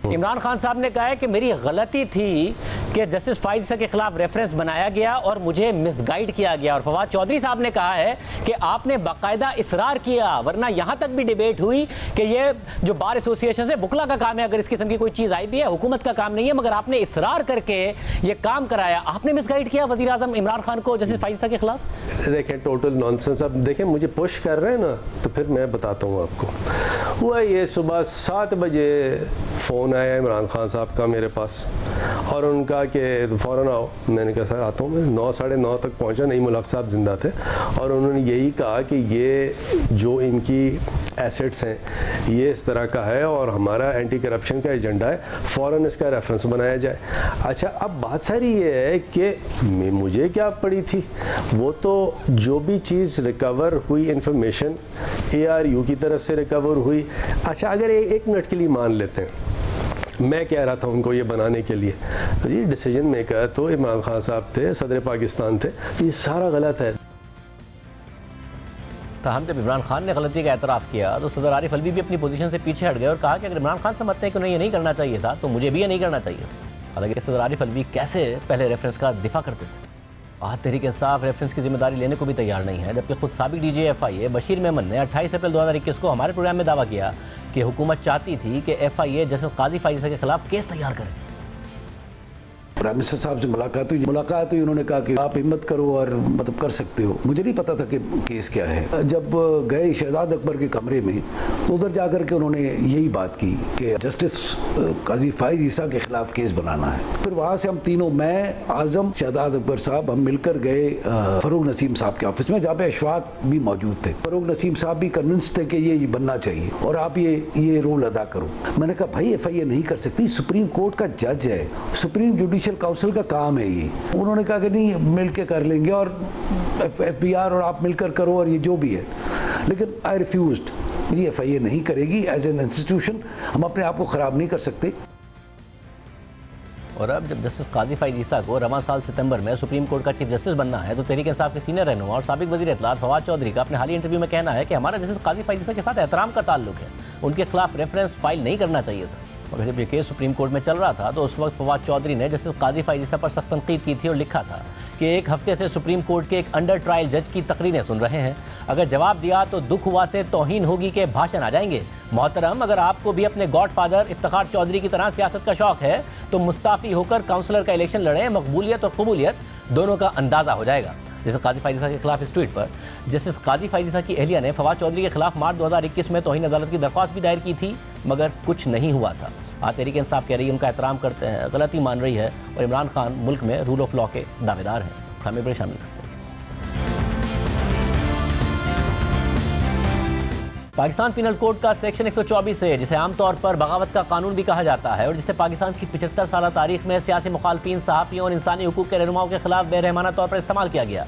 इमरान खान साहब ने कहा है कि मेरी गलती थी कि जस्टिस फायजी साहब के खिलाफ रेफरेंस बनाया गया और मुझे मिसगाइड किया गया। और फवाद चौधरी साहब ने कहा है कि आपने बाकायदा इसरार किया, वरना यहाँ तक भी डिबेट हुई कि ये जो बार एसोसिएशन है बुकला का काम है, अगर इस किस्म की कोई चीज़ आई भी है हुकूमत का काम नहीं है, मगर आपने इसरार करके ये काम कराया, आपने मिसगाइड किया वज़ीर आज़म इमरान खान को जस्टिस फायजी साहब के खिलाफ। देखें टोटल नॉनसेंस। अब देखें मुझे पुश कर रहे हैं ना, तो फिर मैं बताता हूँ आपको। हुआ ये सुबह 7 बजे फ़ोन आया इमरान खान साहब का मेरे पास और उनका कि फ़ौरन आओ। मैंने कहा सर आता हूँ। मैं 9 साढ़े 9 तक पहुँचा, नहीं मुल्क साहब ज़िंदा थे और उन्होंने यही कहा कि ये जो इनकी एसेट्स हैं ये इस तरह का है और हमारा एंटी करप्शन का एजेंडा है, फ़ौरन इसका रेफरेंस बनाया जाए। अच्छा, अब बात सारी ये है कि मुझे क्या पड़ी थी, वो तो जो भी चीज़ रिकवर हुई इंफॉर्मेशन ARU की तरफ से रिकवर हुई। अच्छा, अगर 1 मिनट के लिए मान लेते हैं मैं कह रहा था उनको ये बनाने के लिए, तो ये डिसीजन मेकर तो इमरान खान साहब थे, सदर पाकिस्तान थे, ये सारा गलत है। ताहम जब इमरान खान ने गलती का एतराफ़ किया तो सदर आरिफ अलवी भी अपनी पोजीशन से पीछे हट गए और कहा कि अगर इमरान खान समझते हैं कि उन्हें ये नहीं करना चाहिए था तो मुझे भी ये नहीं करना चाहिए। हालांकि सदर आरिफ अलवी कैसे पहले रेफरेंस का दिफा करते थे। आज तहरीक इंसाफ रेफरेंस की जिम्मेदारी लेने को भी तैयार नहीं है, जबकि खुद साबिक DG FIA बशीर मेमन ने 28 अप्रैल 2021 को हमारे प्रोग्राम में दावा किया कि हुकूमत चाहती थी कि FIA जस्टिस काजी फायजी साहब के खिलाफ केस तैयार करे। प्राइम मिनिस्टर साहब से मुलाकात हुई, उन्होंने कहा कि आप हिम्मत करो और मतलब कर सकते हो। मुझे नहीं पता था कि केस क्या है। जब गए शहजाद अकबर के कमरे में तो उधर जाकर के उन्होंने यही बात की कि जस्टिस काजी फायजी साहब के खिलाफ केस बनाना है। फिर वहाँ से हम तीनों, मैं, आजम, शहजाद अकबर साहब, हम मिलकर गए फ़रूग नसीम साहब के ऑफिस में, जहाँ पे अशफाक भी मौजूद थे। फ़रूग नसीम साहब भी कन्विंस थे कि ये बनना चाहिए और आप ये रोल अदा करो। मैंने कहा भाई FIA नहीं कर सकती, सुप्रीम कोर्ट का जज है, सुप्रीम जुडिशल काउंसिल का काम है ये। उन्होंने कहा कि नहीं मिल के कर लेंगे और FBR और आप मिलकर करो और ये जो भी है। लेकिन आई रिफ्यूज्ड, ये FIA नहीं करेगी। एज एन इंस्टीट्यूशन हम अपने आप को ख़राब नहीं कर सकते। और अब जब जस्टिस काजी फैज़ ईसा को रवां साल सितंबर में सुप्रीम कोर्ट का चीफ जस्टिस बनना है, तो तहरीक इंसाफ के सीनियर रहनुमा और साबिक वज़ीर इत्तलात फवाद चौधरी का अपने हालिया इंटरव्यू में कहना है कि हमारा जस्टिस काजी फैज़ ईसा के साथ एहतराम का ताल्लुक है, उनके खिलाफ रेफरेंस फाइल नहीं करना चाहिए था। मगर जब ये केस सुप्रीम कोर्ट में चल रहा था तो उस वक्त फवाद चौधरी ने जस्टिस काजी फैज़ ईसा पर सख्त तनकीद की थी और लिखा था कि एक हफ्ते से सुप्रीम कोर्ट के एक अंडर ट्रायल जज की तकरीरें सुन रहे हैं, अगर जवाब दिया तो दुख हुआ से तौहीन होगी के भाषण आ जाएंगे। मोहतरम, अगर आपको भी अपने गॉडफादर इफ्तिखार चौधरी की तरह सियासत का शौक है तो मुस्ताफ़ी होकर काउंसलर का इलेक्शन लड़ें, मकबूलियत और कबूलियत दोनों का अंदाज़ा हो जाएगा। जैसे काजी फैज़ ईसा के खिलाफ इस ट्वीट पर जस्टिस काजी फैज़ ईसा की अहलिया ने फवाद चौधरी के खिलाफ मार्च 2021 में तौहीन अदालत की दरख्वास्त भी दायर की थी, मगर कुछ नहीं हुआ था। आज तहरीक इंसाफ कह रही है उनका एहतराम करते हैं, गलती मान रही है और इमरान खान मुल्क में रूल ऑफ लॉ के दावेदार हैं। हमें बड़े शामिल करते हैं। पाकिस्तान पिनल कोड का सेक्शन 124 है, जिसे आमतौर पर बगावत का कानून भी कहा जाता है और जिसे पाकिस्तान की 75 साल तारीख में सियासी मुखालफिन, सहाफ़ियों और इंसानी हुकूक के रहनुमाओं के खिलाफ बेरहमाना तौर पर इस्तेमाल किया गया।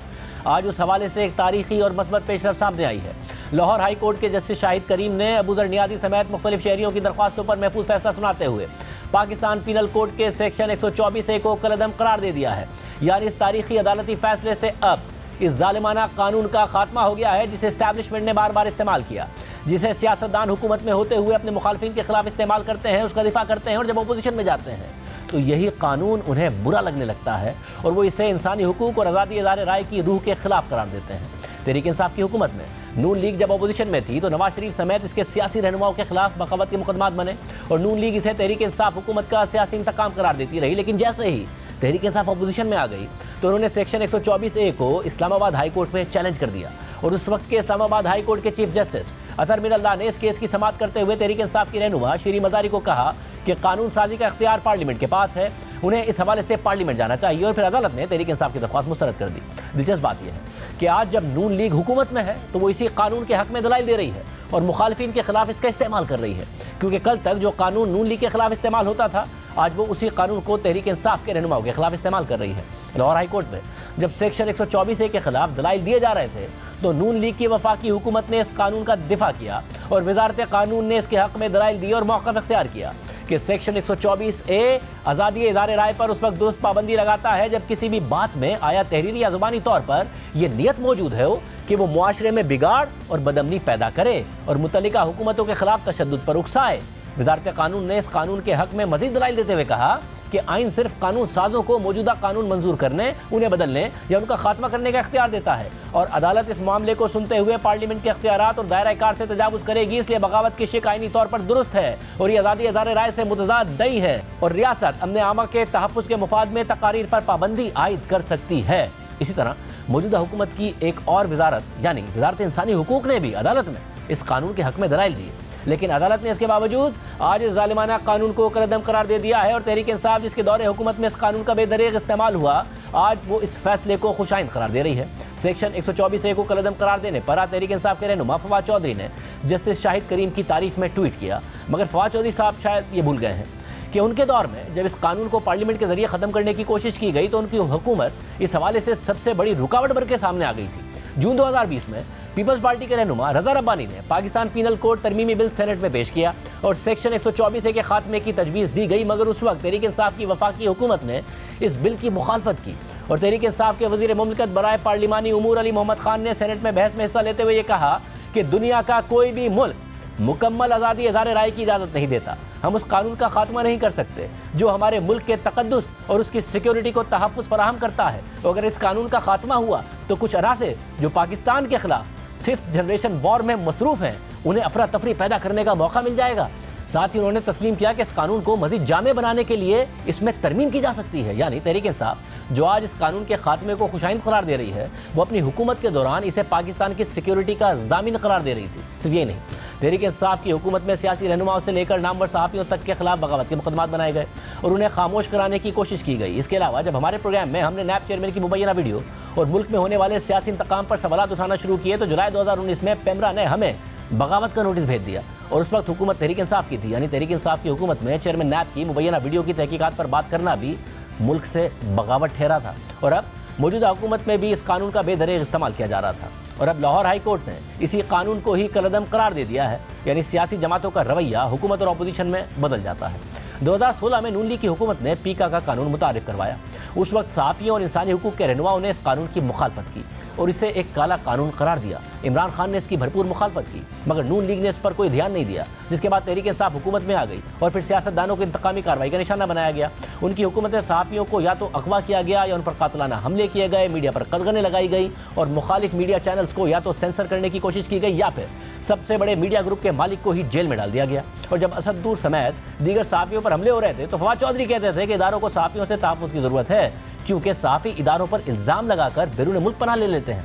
आज उस हवाले से एक तारीखी और मस्बत पेशरफ सामने आई है। लाहौर हाई कोर्ट के जस्टिस शाहिद करीम ने अबू ज़र नियाज़ी समेत मुख्तलिफ शहरियों की दरख्वास्तों पर महफूज फैसला सुनाते हुए पाकिस्तान पिनल कोड के सेक्शन 124 को कलअदम करार दे दिया है। यानी इस तारीखी अदालती फैसले से अब इस जालिमाना कानून का खात्मा हो गया है, जिसे इस्टेब्लिशमेंट ने बार बार इस्तेमाल किया, जिसे सियासतदान हुकूमत में होते हुए अपने मुखालफिन के खिलाफ इस्तेमाल करते हैं, उसका दिफा करते हैं और जब अपोजिशन में जाते हैं तो यही कानून उन्हें बुरा लगने लगता है और वो इसे इंसानी हुकूक और आज़ादी इज़हार राय की रूह के खिलाफ करार देते हैं। तहरीक इंसाफ की हुकूमत में नून लीग जब अपोजिशन में थी तो नवाज शरीफ समेत इसके सियासी रहनुमाओं के खिलाफ बगावत के मुकदमात बने और नून लीग इसे तहरीक इंसाफ हुकूमत का सियासी इंतकाम करार देती रही। लेकिन जैसे ही तहरीक इंसाफ अपोजिशन में आ गई तो उन्होंने सेक्शन 124A को इस्लामाबाद हाई कोर्ट में चैलेंज कर दिया और उस वक्त के इस्लामाबाद हाई कोर्ट के चीफ जस्टिस अतर मिनल्लाह ने इस केस की समाअत करते हुए तहरीक इंसाफ की रहनुमा शीरी मज़ारी को कहा कि कानून साजी का इख्तियार पार्लियामेंट के पास है, उन्हें इस हवाले से पार्लियामेंट जाना चाहिए और फिर अदालत ने तहरीक इंसाफ की दरख्वास्त मुस्तरद कर दी। दिलचस्प बात यह है कि आज जब नून लीग हुकूमत में है तो वो इसी कानून के हक में दलाइल दे रही है और मुखालफिन के खिलाफ इसका इस्तेमाल कर रही है, क्योंकि कल तक जो कानून नून लीग के खिलाफ इस्तेमाल होता था आज वो उसी कानून को तहरीक इंसाफ के रहनुमाओं के खिलाफ इस्तेमाल कर रही है। लाहौर हाई कोर्ट में जब सेक्शन 124A के खिलाफ दलाइल दिए जा रहे थे तो नून लीग की वफाकी हुकूमत ने इस कानून का दिफा किया और वजारत कानून ने इसके हक में दलाइल दिए और मौक़िफ़ इख्तियार किया कि सेक्शन 124A आज़ादी इज़हार राय पर उस वक्त दुरुस्त पाबंदी लगाता है जब किसी भी बात में आया तहरीरी या ज़ुबानी तौर पर यह नियत मौजूद है कि वो मुआशरे में बिगाड़ और बदअमनी पैदा करे और मुतल्लिका हुकूमतों के खिलाफ तशद्दुद पर उकसाए। वजारत कानून ने इस कानून के हक में मज़ीद दलाइल देते हुए कहा कि आइन सिर्फ कानून साजों को मौजूदा कानून मंजूर करने, उन्हें बदलने या उनका खात्मा करने का इख्तियार देता है और अदालत इस मामले को सुनते हुए पार्लियामेंट के इख्तियारात और दायरा कार से तजावुज़ करेगी, इसलिए बगावत की शिक आइनी तौर पर दुरुस्त है और ये आज़ादी इज़हार राय से मुतज़ाद नहीं है और रियासत अमन आमा के तहफ़्फ़ुज़ के मुफाद में तकारीर पर पाबंदी आयद कर सकती है। इसी तरह मौजूदा हुकूमत की एक और वजारत यानी वजारत इंसानी हुकूक ने भी अदालत में इस कानून के हक में दलाइल दिए, लेकिन अदालत ने इसके बावजूद आज इस जालिमाना कानून को कलअदम करार दे दिया है और तहरीक इंसाफ जिसके दौरे हुकूमत में इस कानून का बेदरीग इस्तेमाल हुआ आज वो इस फैसले को खुशाइंद करार दे रही है। सेक्शन 124A को कलअदम करार देने पर आज तहरीक इंसाफ के रहनुमा फवाद चौधरी ने जस्टिस शाहिद करीम की तारीफ में ट्वीट किया, मगर फवाद चौधरी साहब शायद ये भूल गए हैं कि उनके दौर में जब इस कानून को पार्लियामेंट के जरिए ख़त्म करने की कोशिश की गई तो उनकी हुकूमत इस हवाले से सबसे बड़ी रुकावट बन के सामने आ गई थी। जून 2020 में पीपल्स पार्टी के रहनुमा रज़ा रब्बानी ने पाकिस्तान पीनल कोड तरमीमी बिल सेनेट में पेश किया और सेक्शन 124A के खात्मे की तजवीज़ दी गई, मगर उस वक्त तहरीक इंसाफ की वफाकी हुकूमत ने इस बिल की मुखालफत की और तहरीक इंसाफ के वज़ीर मुमलिकत बराए पार्लिमानी उमूर अली मोहम्मद खान ने सेनेट में बहस में हिस्सा लेते हुए ये कहा कि दुनिया का कोई भी मुल्क मुकम्मल आज़ादी इज़हार राय की इजाज़त नहीं देता, हम उस कानून का खात्मा नहीं कर सकते जो हमारे मुल्क के तकद्दुस और उसकी सिक्योरिटी को तहफ़्फ़ुज़ फराहम करता है। तो अगर इस कानून का खात्मा हुआ तो कुछ अरासे जो पाकिस्तान के खिलाफ 5th जनरेशन वॉर में मसरूफ़ हैं उन्हें अफरा तफरी पैदा करने का मौका मिल जाएगा। साथ ही उन्होंने तस्लीम किया कि इस कानून को मज़ीद जामे बनाने के लिए इसमें तरमीम की जा सकती है। यानी तहरीक इंसाफ जो आज इस कानून के खात्मे को खुशाइंद करार दे रही है वो अपनी हुकूमत के दौरान इसे पाकिस्तान की सिक्योरिटी का ज़ामिन करार दे रही थी। सिर्फ ये नहीं, तहरीक इंसाफ की हुकूमत में सियासी रहनुमाओं से लेकर नामवर सहाफ़ियों तक के खिलाफ बगावत के मुकदमात बनाए गए और उन्हें खामोश कराने की कोशिश की गई। इसके अलावा जब हमारे प्रोग्राम में हमने नैब चेयरमैन की मुबैना वीडियो और मुल्क में होने वाले सियासी इंतकाम पर सवाल उठाना शुरू किए तो जुलाई 2019 में पेमरा ने हमें बगावत का नोटिस भेज दिया और उस वक्त हुकूमत तहरीक इंसाफ की थी। यानी तहरीक इंसाफ की हुकूमत में चेयरमैन नैब की मुबैना वीडियो की तहकीकात पर बात करना भी मुल्क से बगावत ठहरा था और अब मौजूदा हुकूमत में भी इस कानून का बेदरीग इस्तेमाल किया जा रहा था और अब लाहौर हाई कोर्ट ने इसी कानून को ही कलअदम करार दे दिया है। यानी सियासी जमातों का रवैया हुकूमत और अपोजिशन में बदल जाता है। 2016 में नून लीग की हुकूमत ने पीका का कानून मुतारिफ करवाया। उस वक्त सहाफ़ियों और इंसानी हुकूक के रहनुमाओं ने इस कानून की मुखालफत की और इसे एक काला कानून करार दिया। इमरान खान ने इसकी भरपूर मुखालफत की, मगर नून लीग ने इस पर कोई ध्यान नहीं दिया, जिसके बाद तहरीक इंसाफ हुकूमत में आ गई और फिर सियासतदानों को इंतकामी कार्रवाई का निशाना बनाया गया। उनकी हुकूमत में सहाफ़ियों को या तो अगवा किया गया या उन पर कातलाना हमले किए गए, मीडिया पर कदगनें लगाई गई और मुखालिफ मीडिया चैनल्स को या तो सेंसर करने की कोशिश की गई या फिर सबसे बड़े मीडिया ग्रुप के मालिक को ही जेल में डाल दिया गया। और जब असद दूर समेत दीगर सहाफ़ियों पर हमले हो रहे थे तो फवाद चौधरी कहते थे कि इदारों को सहाफ़ियों से तहफ़्फ़ुज़ की ज़रूरत है, क्योंकि सहाफ़ी इदारों पर इल्ज़ाम लगाकर बैरून मुल्क पनाह ले लेते हैं।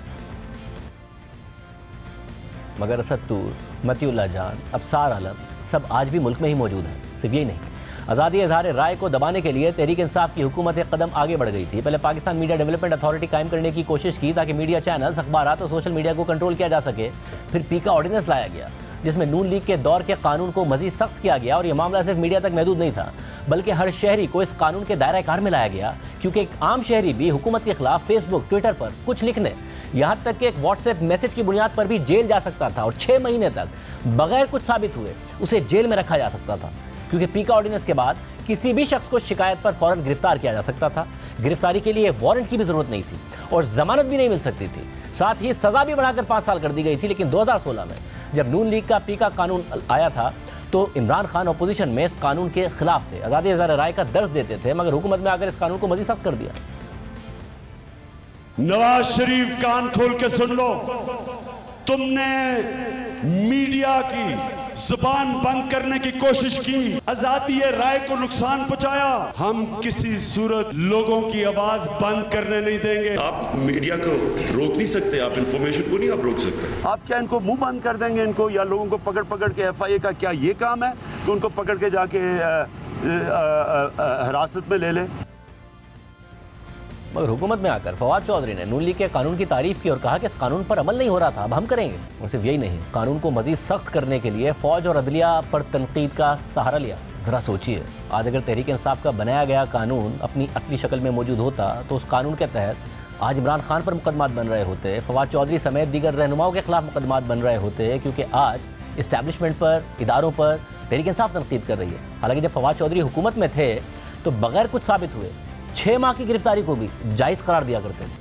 मगर असद तूर, मतीउल्लाह जान, अबसार आलम सब आज भी मुल्क में ही मौजूद हैं। सिर्फ यही नहीं, आज़ादी इज़हार राय को दबाने के लिए तहरीक इंसाफ की हुकूमत एक कदम आगे बढ़ गई थी। पहले पाकिस्तान मीडिया डेवलपमेंट अथॉरिटी कायम करने की कोशिश की ताकि मीडिया चैनल्स, अखबारात और सोशल मीडिया को कंट्रोल किया जा सके। फिर पीका ऑर्डिनेंस लाया गया, जिसमें नून लीग के दौर के कानून को मजीद सख्त किया गया और यह मामला सिर्फ मीडिया तक महदूद नहीं था, बल्कि हर शहरी को इस कानून के दायरा कार में लाया गया, क्योंकि एक आम शहरी भी हुकूमत के खिलाफ फेसबुक, ट्विटर पर कुछ लिखने, यहाँ तक कि एक व्हाट्सएप मैसेज की बुनियाद पर भी जेल जा सकता था और 6 महीने तक बगैर कुछ साबित हुए उसे जेल में रखा जा सकता था, क्योंकि पीका ऑर्डिनेंस के बाद किसी भी शख्स को शिकायत पर फौरन गिरफ्तार किया जा सकता था। गिरफ्तारी के लिए वारंट की भी जरूरत नहीं थी और जमानत भी नहीं मिल सकती थी। साथ ही सजा भी बढ़ाकर 5 साल कर दी गई थी। लेकिन 2016 में जब नून लीग का पीका कानून आया था तो इमरान खान अपोजिशन में इस कानून के खिलाफ थे, आज़ादी इज़हार राय का दर्ज देते थे, मगर हुकूमत में आकर इस कानून को मज़ीद सख्त कर दिया। नवाज शरीफ, कान खोल के सुन लो, तुमने मीडिया की जुबान बंद करने की कोशिश की, आजादी राय को नुकसान पहुंचाया। हम किसी सूरत लोगों की आवाज बंद करने नहीं देंगे। आप मीडिया को रोक नहीं सकते, आप इंफॉर्मेशन को नहीं आप रोक सकते। आप क्या इनको मुंह बंद कर देंगे इनको, या लोगों को पकड़ पकड़ के FIA का क्या ये काम है कि उनको पकड़ के जाके हिरासत में ले लें? मगर हुकूमत में आकर फवाद चौधरी ने नून लीग के कानून की तारीफ की और कहा कि इस कानून पर अमल नहीं हो रहा था, अब हम करेंगे। और सिर्फ यही नहीं, कानून को मजीद सख्त करने के लिए फौज और अदलिया पर तनकीद का सहारा लिया। ज़रा सोचिए, आज अगर तहरीक इंसाफ का बनाया गया कानून अपनी असली शक्ल में मौजूद होता तो उस कानून के तहत आज इमरान खान पर मुकदमात बन रहे होते, फवाद चौधरी समेत दीगर रहनुमाओं के खिलाफ मुकदमात बन रहे होते, क्योंकि आज इस्टेब्लिशमेंट पर, इदारों पर तहरीक इंसाफ तनकीद कर रही है। हालांकि जब फवाद चौधरी हुकूमत में थे तो बगैर कुछ साबित हुए 6 माह की गिरफ्तारी को भी जायज़ करार दिया करते थे।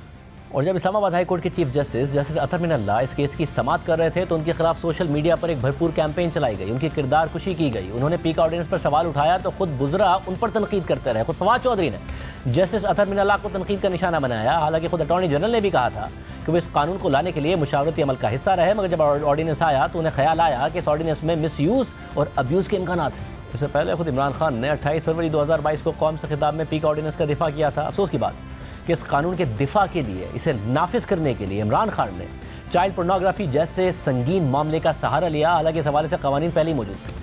और जब इस्लामाबाद हाई कोर्ट के चीफ जस्टिस अतर मिनल्लाह इस केस की समाअत कर रहे थे तो उनके खिलाफ सोशल मीडिया पर एक भरपूर कैंपेन चलाई गई, उनकी किरदार कुशी की गई। उन्होंने पीका ऑर्डिनेंस पर सवाल उठाया तो खुद बुजरा उन पर तनकीद करते रहे। खुद फवाद चौधरी ने जस्टिस अतर मिनल्लाह को तनकीद का निशाना बनाया। हालांकि खुद अटॉर्नी जनरल ने भी कहा था कि वो इस कानून को लाने के लिए मुशावरती अमल का हिस्सा रहे, मगर जब ऑर्डिनेंस आया तो उन्हें ख्याल आया कि इस ऑर्डिनेंस में मिसयूज़ और अब्यूज़ के इम्कानात हैं। इससे पहले खुद इमरान खान ने 28 फरवरी 2022 को कौम से खिताब में पीका ऑर्डिनेंस का दिफा किया था। अफसोस की बात कि इस कानून के दिफा के लिए, इसे नाफिज करने के लिए इमरान खान ने चाइल्ड पोर्नोग्राफी जैसे संगीन मामले का सहारा लिया। हालांकि इस हवाले से कवानीन पहले ही मौजूद थे।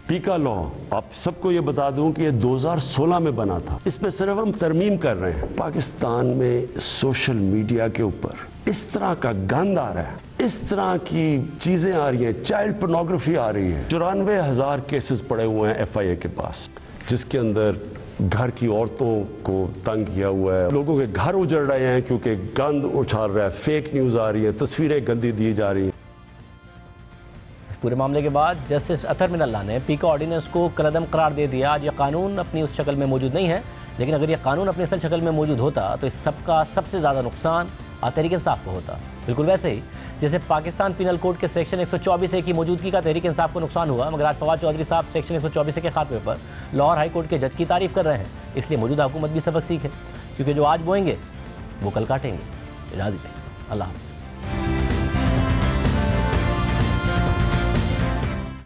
पीका लॉ, आप सबको ये बता दूं कि ये 2016 में बना था, इसमें सिर्फ हम तरमीम कर रहे हैं। पाकिस्तान में सोशल मीडिया के ऊपर इस तरह का गंद आ रहा है, इस तरह की चीजें आ रही हैं, चाइल्ड पोर्नोग्राफी आ रही है। 94,000 केसेस पड़े हुए हैं FIA के पास, जिसके अंदर घर की औरतों को तंग किया हुआ है, लोगों के घर उजड़ रहे हैं क्योंकि गंद उछाल रहा है, फेक न्यूज आ रही है, तस्वीरें गंदी दी जा रही हैं। इस पूरे मामले के बाद जस्टिस अतर मिनल्लाह ने पीका ऑर्डिनेंस को कलअदम करार दे दिया। आज यह कानून अपनी उस शक्ल में मौजूद नहीं है, लेकिन अगर यह कानून अपनी असल शक्ल में मौजूद होता तो इस सबका सबसे ज़्यादा नुकसान तहरीक इंसाफ को होता। बिल्कुल वैसे ही जैसे पाकिस्तान पीनल कोड के सेक्शन 124A की मौजूदगी का तहरीक इंसाफ को नुकसान हुआ, मगर आज फवाद चौधरी साहब सेक्शन 124A के खात्मे पर लाहौर हाई कोर्ट के जज की तारीफ कर रहे हैं। इसलिए मौजूदा हुकूमत भी सबक सीखे, क्योंकि जो आज बोएंगे वो कल काटेंगे। इजाज़त दीजिए, अल्लाह।